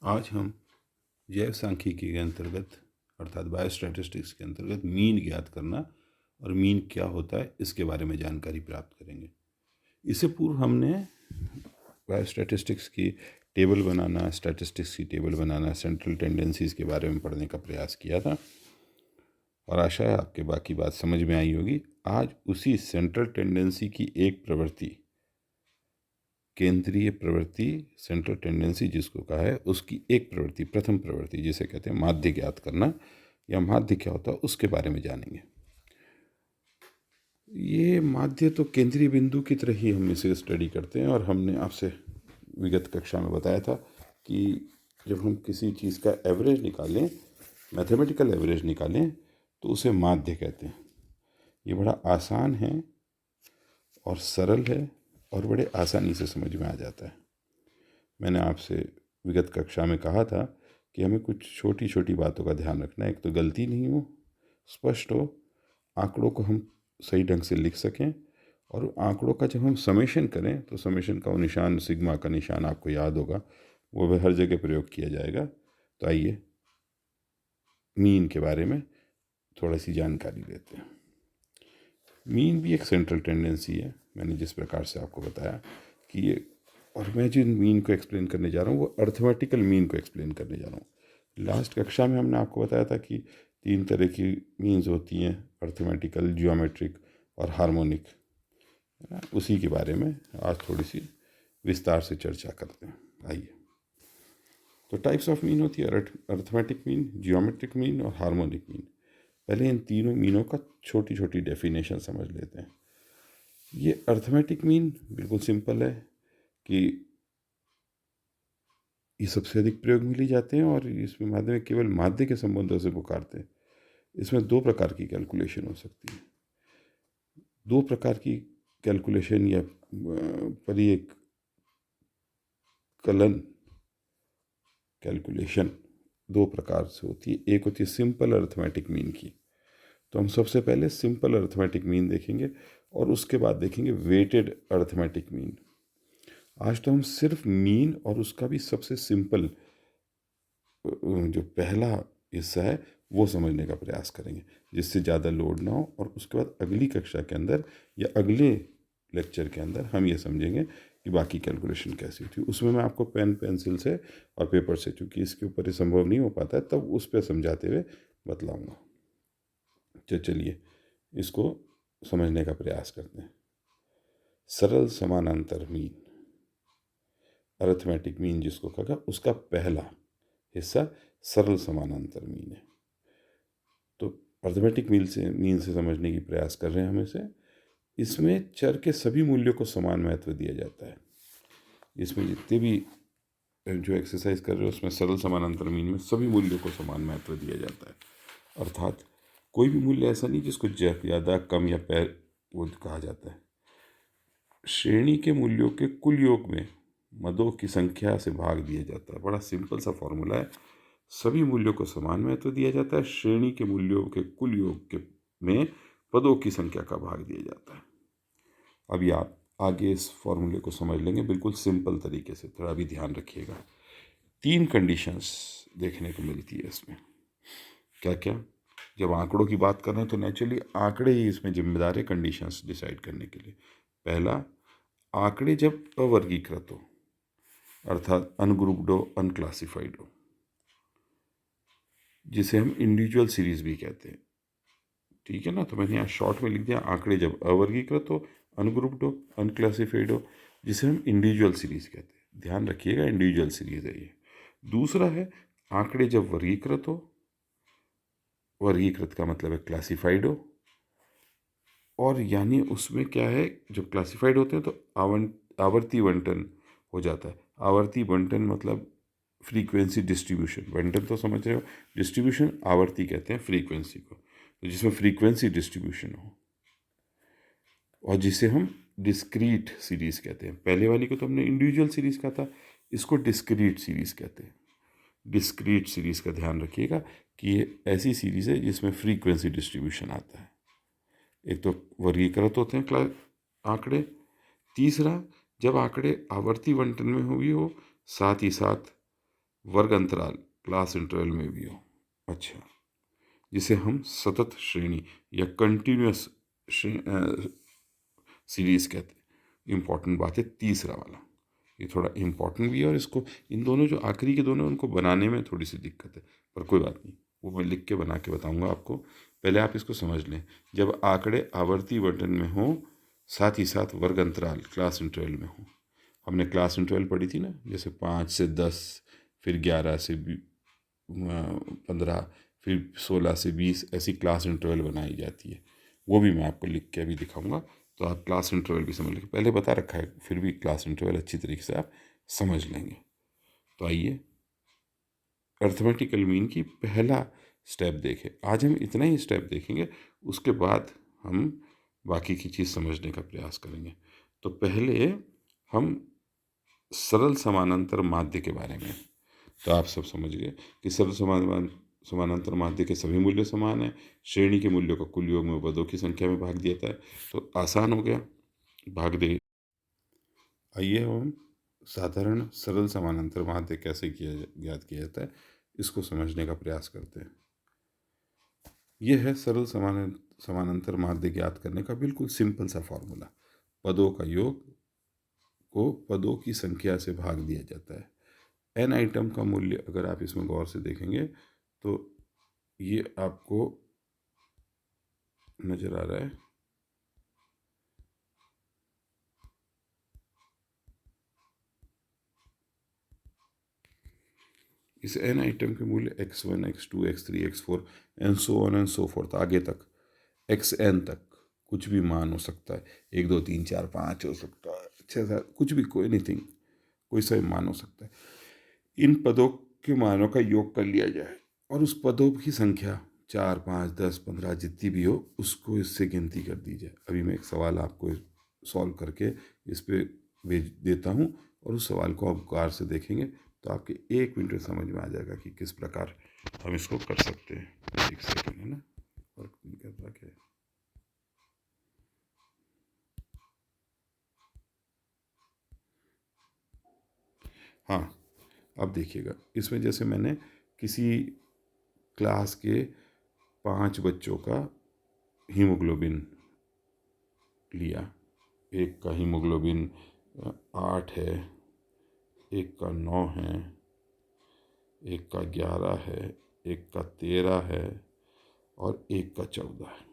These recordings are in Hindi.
आज हम जैव सांख्यिकी के अंतर्गत अर्थात बायोस्टैटिस्टिक्स के अंतर्गत मीन ज्ञात करना और मीन क्या होता है इसके बारे में जानकारी प्राप्त करेंगे। इससे पूर्व हमने बायोस्टैटिस्टिक्स की टेबल बनाना, स्टैटिस्टिक्स की टेबल बनाना, सेंट्रल टेंडेंसीज़ के बारे में पढ़ने का प्रयास किया था और आशा है आपके बाकी बात समझ में आई होगी। आज उसी सेंट्रल टेंडेंसी की एक प्रवृत्ति, केंद्रीय प्रवृत्ति, सेंट्रल टेंडेंसी जिसको कहा है, उसकी एक प्रवृत्ति, प्रथम प्रवृत्ति जिसे कहते हैं माध्य ज्ञात करना या माध्य क्या होता है उसके बारे में जानेंगे। ये माध्य तो केंद्रीय बिंदु की तरह ही हम इसे स्टडी करते हैं और हमने आपसे विगत कक्षा में बताया था कि जब हम किसी चीज़ का एवरेज निकालें, मैथमेटिकल एवरेज निकालें, तो उसे माध्य कहते हैं। ये बड़ा आसान है और सरल है और बड़े आसानी से समझ में आ जाता है। मैंने आपसे विगत कक्षा में कहा था कि हमें कुछ छोटी छोटी बातों का ध्यान रखना है। एक तो गलती नहीं हो, स्पष्ट हो, आंकड़ों को हम सही ढंग से लिख सकें और आंकड़ों का जब हम समेशन करें तो समेशन का वो निशान, सिग्मा का निशान आपको याद होगा, वो भी हर जगह प्रयोग किया जाएगा। तो आइए मीन के बारे में थोड़ी सी जानकारी लेते हैं। मीन भी एक सेंट्रल टेंडेंसी है, मैंने जिस प्रकार से आपको बताया कि ये, और मैं जिन मीन को एक्सप्लेन करने जा रहा हूँ वो अर्थमेटिकल मीन को एक्सप्लेन करने जा रहा हूँ। लास्ट कक्षा में हमने आपको बताया था कि 3 तरह की मीन्स होती हैं, अर्थमेटिकल, जियोमेट्रिक और हार्मोनिक, है ना। उसी के बारे में आज थोड़ी सी विस्तार से चर्चा करते हैं। आइए, तो टाइप्स ऑफ मीन होती है अर्थमेटिक मीन, जियोमेट्रिक मीन और हार्मोनिक मीन। पहले इन तीनों मीनों का छोटी छोटी डेफिनेशन समझ लेते हैं। ये अर्थमेटिक मीन बिल्कुल सिंपल है कि ये सबसे अधिक प्रयोग में लिए जाते हैं और इसमें माध्य में केवल माध्य के संबंधों से पुकारते हैं। इसमें 2 प्रकार की कैलकुलेशन हो सकती है। 2 प्रकार की कैलकुलेशन या परिकलन कैलकुलेशन 2 प्रकार से होती है। एक होती है सिंपल अर्थमेटिक मीन की, तो हम सबसे पहले सिंपल अर्थमेटिक मीन देखेंगे और उसके बाद देखेंगे वेटेड अर्थमेटिक मीन। आज तो हम सिर्फ मीन और उसका भी सबसे सिंपल जो पहला हिस्सा है वो समझने का प्रयास करेंगे, जिससे ज़्यादा लोड ना हो, और उसके बाद अगली कक्षा के अंदर या अगले लेक्चर के अंदर हम ये समझेंगे कि बाकी कैलकुलेशन कैसी होती है। उसमें मैं आपको पेन पेंसिल से और पेपर से, चूँकि इसके ऊपर ये संभव नहीं हो पाता है, तब उस पर समझाते हुए बतलाऊँगा। तो चलिए इसको समझने का प्रयास करते हैं। सरल समानांतर मीन, अरिथमेटिक मीन जिसको कहा, उसका पहला हिस्सा सरल समानांतर मीन है। तो अरिथमेटिक मीन से समझने की प्रयास कर रहे हैं हम इसे। इसमें चर के सभी मूल्यों को समान महत्व दिया जाता है। इसमें जितने भी जो एक्सरसाइज कर रहे हो उसमें सरल समानांतर मीन में सभी मूल्यों को समान महत्व दिया जाता है। अर्थात कोई भी मूल्य ऐसा नहीं जिसको ज़्यादा, कम या पैर वो कहा जाता है। श्रेणी के मूल्यों के कुल योग में मदों की संख्या से भाग दिया जाता है। बड़ा सिंपल सा फॉर्मूला है। सभी मूल्यों को समान महत्व दिया जाता है, श्रेणी के मूल्यों के कुल योग के में पदों की संख्या का भाग दिया जाता है। अभी आप आगे इस फॉर्मूले को समझ लेंगे बिल्कुल सिंपल तरीके से, थोड़ा भी ध्यान रखिएगा। 3 कंडीशंस देखने को मिलती है इसमें। क्या क्या? जब आंकड़ों की बात कर रहे हैं तो नेचुरली आंकड़े ही इसमें जिम्मेदार है कंडीशंस डिसाइड करने के लिए। पहला, आंकड़े जब अवर्गीकृत हो, अर्थात अनग्रुप्ड हो, अनक्लासिफाइड हो, जिसे हम इंडिविजुअल सीरीज भी कहते हैं। ठीक है ना। तो मैंने यहाँ शॉर्ट में लिख दिया, आंकड़े जब अवर्गीकृत हो, अनग्रुप्ड हो, अनक्लासिफाइड हो, जिसे हम इंडिविजुअल सीरीज कहते हैं। ध्यान रखिएगा, इंडिविजुअल सीरीज है ये। दूसरा है आंकड़े जब वर्गीकृत हो, वर्गीकृत का मतलब है क्लासिफाइड हो, और यानी उसमें क्या है, जब क्लासिफाइड होते हैं तो आवर्ती बंटन हो जाता है। आवर्ती बंटन मतलब फ्रीक्वेंसी डिस्ट्रीब्यूशन। बंटन तो समझ रहे हो, डिस्ट्रीब्यूशन आवर्ती कहते हैं फ्रीक्वेंसी को, तो जिसमें फ्रीक्वेंसी डिस्ट्रीब्यूशन हो, और जिसे हम डिस्क्रीट सीरीज कहते हैं। पहले वाली को तो हमने इंडिविजुअल सीरीज कहा था, इसको डिस्क्रीट सीरीज कहते हैं। डिस्क्रीट सीरीज का ध्यान रखिएगा कि ये ऐसी सीरीज है जिसमें फ्रीक्वेंसी डिस्ट्रीब्यूशन आता है। एक तो वर्गीकृत होते हैं आंकड़े। तीसरा, जब आंकड़े आवर्ती बंटन में हुई हो, साथ ही साथ वर्ग अंतराल क्लास इंटरवल में भी हो। अच्छा, जिसे हम सतत श्रेणी या कंटिन्यूस सीरीज कहते हैं। इम्पॉर्टेंट बात है तीसरा वाला, ये थोड़ा इम्पॉर्टेंट भी है, और इसको इन दोनों जो आखिरी के दोनों उनको बनाने में थोड़ी सी दिक्कत है, पर कोई बात नहीं, वो मैं लिख के बना के बताऊंगा आपको। पहले आप इसको समझ लें। जब आंकड़े आवर्ती वर्तन में हो, साथ ही साथ वर्ग अंतराल क्लास इंटरवल में हो। हमने क्लास इंटरवल पढ़ी थी ना, जैसे 5 से 10, फिर 11 से 15, फिर 16 से 20, ऐसी क्लास इंटरवल बनाई जाती है। वो भी मैं आपको लिख के अभी दिखाऊंगा, तो आप क्लास इंटरवल भी समझ लेंगे। पहले बता रखा है, फिर भी क्लास इंटरवल अच्छी तरीके से आप समझ लेंगे। तो आइए अर्थमेटिकल मीन की पहला स्टेप देखें। आज हम इतना ही स्टेप देखेंगे, उसके बाद हम बाकी की चीज़ समझने का प्रयास करेंगे। तो पहले हम सरल समानांतर माध्य के बारे में, तो आप सब समझ गए कि सरल समानांतर माध्य के सभी मूल्य समान हैं। श्रेणी के मूल्यों का कुल योग में पदों की संख्या में भाग दिया जाता है, तो आसान हो गया, भाग दे। आइए हम साधारण सरल समानांतर माध्य कैसे ज्ञात किया जाता है, इसको समझने का प्रयास करते हैं। यह है सरल समानांतर माध्य ज्ञात करने का बिल्कुल सिंपल सा फॉर्मूला। पदों का योग को पदों की संख्या से भाग दिया जाता है। एन आइटम का मूल्य अगर आप इसमें गौर से देखेंगे तो ये आपको नज़र आ रहा है। इस एन आइटम के मूल्य x1, x2, x3, x4 and so on and so fourth, आगे तक xn तक कुछ भी मान हो सकता है। 1 2 3 4 5 हो सकता है, 6 7, कुछ भी, कोई एनीथिंग, कोई सा भी मान हो सकता है। इन पदों के मानों का योग कर लिया जाए और उस पदों की संख्या 4 5 10 15 जितनी भी हो, उसको इससे गिनती कर दी जाए। अभी मैं एक सवाल आपको सॉल्व करके इस पे भेज देता हूँ, और उस सवाल को आप गौर से देखेंगे तो आपके 1 मिनट में समझ में आ जाएगा कि किस प्रकार हम इसको कर सकते हैं। एक सेकेंड, है ना, वर्क नहीं कर रहा क्या? हाँ, अब देखिएगा, इसमें जैसे मैंने किसी क्लास के 5 बच्चों का हीमोग्लोबिन लिया। एक का हीमोग्लोबिन 8 है, एक का 9 है, एक का 11 है, एक का 13 है, और एक का 14 है।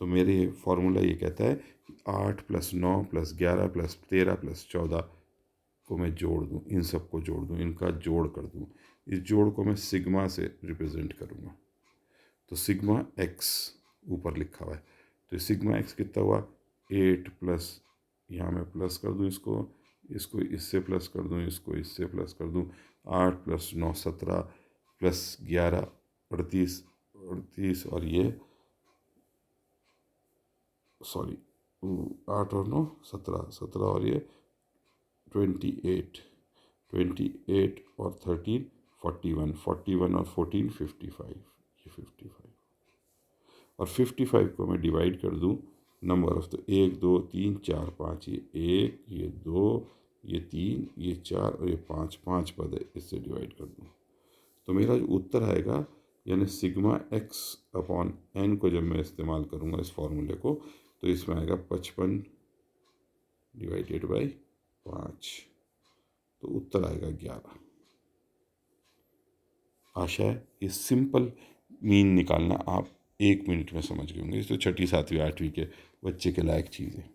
तो मेरे फॉर्मूला ये कहता है कि 8 + 9 + 11 + 13 + 14 को मैं जोड़ दूँ, इन सब को जोड़ दूँ, इनका जोड़ कर दूँ। इस जोड़ को मैं सिग्मा से रिप्रेजेंट करूँगा। तो सिग्मा एक्स ऊपर लिखा हुआ है, तो सिग्मा एक्स कितना हुआ? 8 प्लस, यहाँ मैं प्लस कर दूँ इसको, इसको इससे प्लस कर दूँ, इसको इससे प्लस कर दूँ। 8 + 9 17 + 11 38, 38, और ये सॉरी 8 और 9 17, 17 और ये 28, 28 और 13 41, 41 और 14 55, ये 55, और 55 को मैं डिवाइड कर दूं नंबर ऑफ, तो 1 2 3 4 5, ये 1, ये 2, ये 3, ये 4 और ये 5, 5 पद है, इससे डिवाइड कर दूं तो मेरा जो उत्तर आएगा, यानी सिग्मा एक्स अपॉन एन को जब मैं इस्तेमाल करूँगा इस फॉर्मूले को, तो इसमें आएगा 55 डिवाइडेड बाई 5, तो उत्तर आएगा 11। आशा है ये सिंपल मीन निकालना आप 1 मिनट में समझ गए होंगे। इस तो 6ठी 7वीं 8वीं के बच्चे के लायक चीज़ है।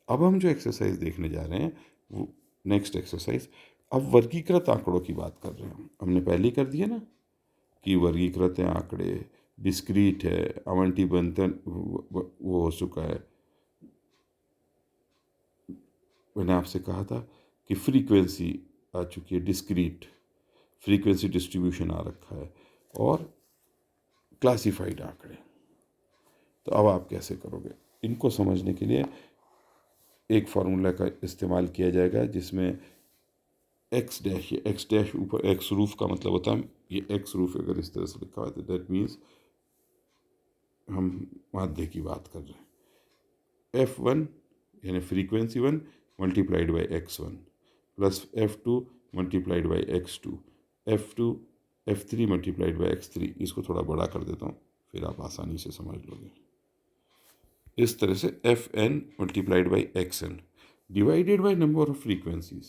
अब हम जो एक्सरसाइज देखने जा रहे हैं, वो नेक्स्ट एक्सरसाइज, अब वर्गीकृत आंकड़ों की बात कर रहे हैं। हमने पहले ही कर दिया ना कि वर्गीकृत हैं आंकड़े, डिस्क्रीट है, आवंटी बंटन वो हो चुका है। मैंने आपसे कहा था कि फ्रीक्वेंसी आ चुकी है, डिस्क्रीट फ्रीक्वेंसी डिस्ट्रीब्यूशन आ रखा है, और क्लासिफाइड आंकड़े। तो अब आप कैसे करोगे? इनको समझने के लिए एक फार्मूला का इस्तेमाल किया जाएगा, जिसमें एक्स डैश, ये एक्स डैश ऊपर एक्स रूफ का मतलब होता है, ये एक्स रूफ अगर इस तरह से लिखा हुआ है तो दैट मीन्स हम माध्य की बात कर रहे हैं। F1 यानी frequency 1 × X1 + F2 multiplied by x2, f3 multiplied by x3। इसको थोड़ा बड़ा कर देता हूँ, फिर आप आसानी से समझ लोगे। इस तरह से fn multiplied by xn divided by number of frequencies,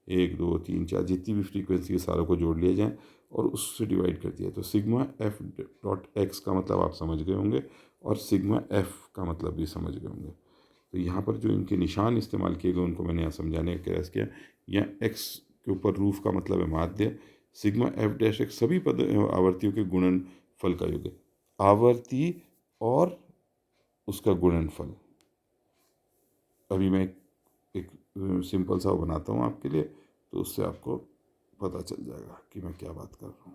1 2 3 4 जितनी भी फ्रीक्वेंसी है सारों को जोड़ लिया जाए और उससे डिवाइड कर दिया। तो सिग्मा एफ डॉट एक्स का मतलब आप समझ गए होंगे और सिग्मा एफ का मतलब भी समझ गए होंगे। तो यहाँ पर जो इनके निशान इस्तेमाल किए गए उनको मैंने यहाँ समझाने का प्रयास किया। यहाँ एक्स के ऊपर रूफ का मतलब है माध्य, सिग्मा एफ डैश एक्स सभी पद आवर्तियों के गुणनफल का योग है, आवर्ती और उसका गुणनफल। अभी मैं एक सिंपल सा बनाता हूँ आपके लिए, तो उससे आपको पता चल जाएगा कि मैं क्या बात कर रहा हूँ।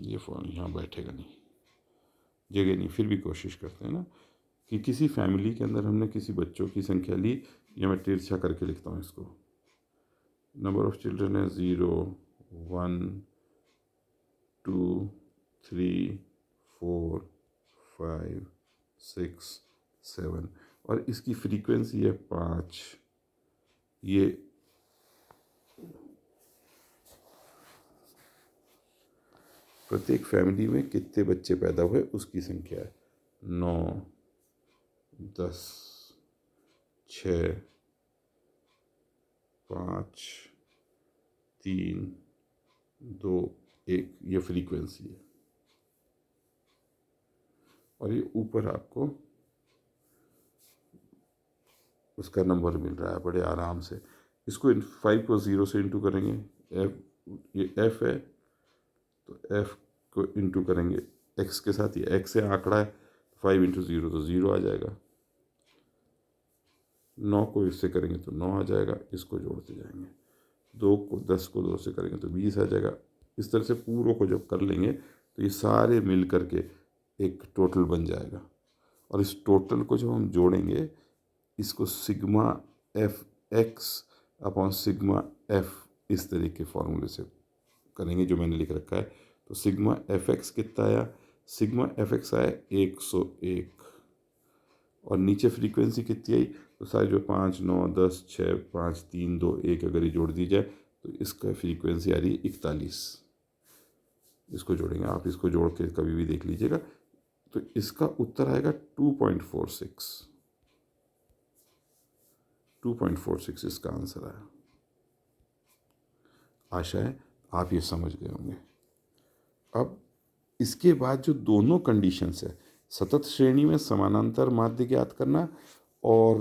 ये फ़ोन यहाँ बैठेगा नहीं, जगह नहीं, फिर भी कोशिश करते हैं ना कि किसी फैमिली के अंदर हमने किसी बच्चों की संख्या ली, या मैं तिरछा करके लिखता हूँ इसको। नंबर ऑफ चिल्ड्रन है 0 1 2 3 4 5 6 7 और इसकी फ्रीक्वेंसी है 5। ये प्रत्येक फैमिली में कितने बच्चे पैदा हुए उसकी संख्या है, 9 10 6 5 3 2 1, ये फ्रीक्वेंसी है। और ये ऊपर आपको उसका नंबर मिल रहा है बड़े आराम से। इसको 5 को 0 से इंटू करेंगे, ये f है तो f को इंटू करेंगे x के साथ, ये x से आंकड़ा है, 5 इंटू 0 तो 0 आ जाएगा। 9 को इससे करेंगे तो 9 आ जाएगा, इसको जोड़ते जाएंगे। 2 को 10 को 2 से करेंगे तो 20 आ जाएगा। इस तरह से पूरों को जब कर लेंगे तो ये सारे मिल करके एक टोटल बन जाएगा। और इस टोटल को जब हम जोड़ेंगे, इसको sigma F x upon sigma F इस तरह के फॉर्मूले से करेंगे जो मैंने लिख रखा है। तो सिग्मा एफ एक्स कितना आया, सिग्मा एफ एक्स आया 101 और नीचे फ्रीक्वेंसी कितनी आई, तो सारे जो 5 9 10 6 5 3 2 1 अगर ये जोड़ दी जाए तो इसका फ्रीक्वेंसी आ रही है 41। इसको जोड़ेंगे, आप इसको जोड़ के कभी भी देख लीजिएगा, तो इसका उत्तर आएगा 2.46। 2.46 इसका आंसर आया। आशा है आप ये समझ गए होंगे। अब इसके बाद जो दोनों कंडीशंस है, सतत श्रेणी में समानांतर माध्य ज्ञात करना, और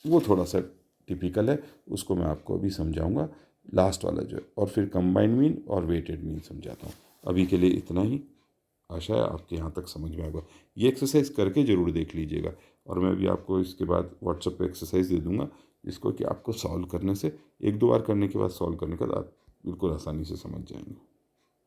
वो थोड़ा सा टिपिकल है, उसको मैं आपको अभी समझाऊंगा लास्ट वाला जो है, और फिर कंबाइंड मीन और वेटेड मीन समझाता हूँ। अभी के लिए इतना ही। आशा है आपके यहाँ तक समझ में आएगा। ये एक्सरसाइज करके ज़रूर देख लीजिएगा, और मैं भी आपको इसके बाद व्हाट्सएप पे एक्सरसाइज दे दूँगा, जिसको कि आपको सॉल्व करने से 1 2 बार करने के बाद सॉल्व करने के बाद आप बिल्कुल आसानी से समझ जाएंगे।